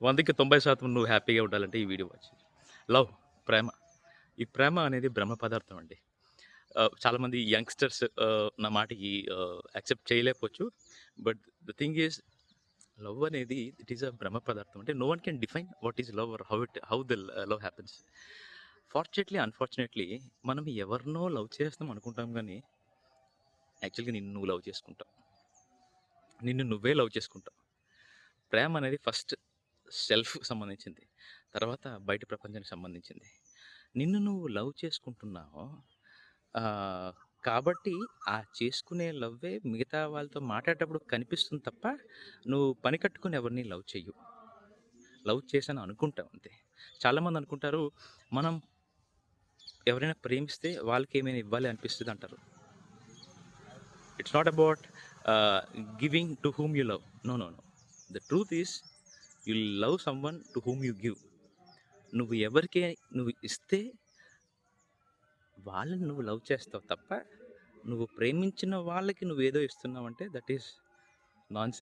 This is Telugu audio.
100కి 90% నువ్వు హ్యాపీగా ఉండాలంటే ఈ వీడియో వాచ్. లవ్, ప్రేమ. ఈ ప్రేమ అనేది బ్రహ్మ పదార్థం అండి. చాలామంది యంగ్‌స్టర్స్ నా మాటకి యాక్సెప్ట్ చేయలేకపోవచ్చు. But the thing is love అనేది ఇట్ ఈస్ అ బ్రహ్మ పదార్థం. అంటే no one can define what is love or how the love happens. Fortunately, unfortunately మనం ఎవరినో లవ్ చేస్తాం అనుకుంటాం గానీ, యాక్చువల్‌గా నిన్ను నువ్వు లవ్ చేసుకుంటావు. నిన్ను నువ్వే లవ్ చేసుకుంటావు. ప్రేమ అనేది ఫస్ట్ సెల్ఫ్‌కి సంబంధించింది. తర్వాత బయట ప్రపంచానికి సంబంధించింది. నిన్ను నువ్వు లవ్ చేసుకుంటున్నావు. ఆహ్, కాబట్టి ఆ చేసుకునే లవ్వే మిగతా వాళ్ళతో మాట్లాడేటప్పుడు కనిపిస్తుంది తప్ప, నువ్వు పని కట్టుకొని ఎవరిని లవ్ చెయ్యవు. లవ్ చేశాను అనుకుంటావు అంతే. చాలామంది అనుకుంటారు, మనం ఎవరైనా ప్రేమిస్తే వాళ్ళకేమైనా ఇవ్వాలి అనిపిస్తదంటారు. It's not about giving to whom you love. No, no, no. The truth is you love someone to whom you give. నువ్వు ఎవరికే నువ్వు ఇస్తే వాళ్ళని నువ్వు లవ్ చేస్తావు తప్ప, నువ్వు ప్రేమించిన వాళ్ళకి నువ్వేదో ఇస్తున్నావంటే దట్ ఈస్ నాన్‌సెన్స్.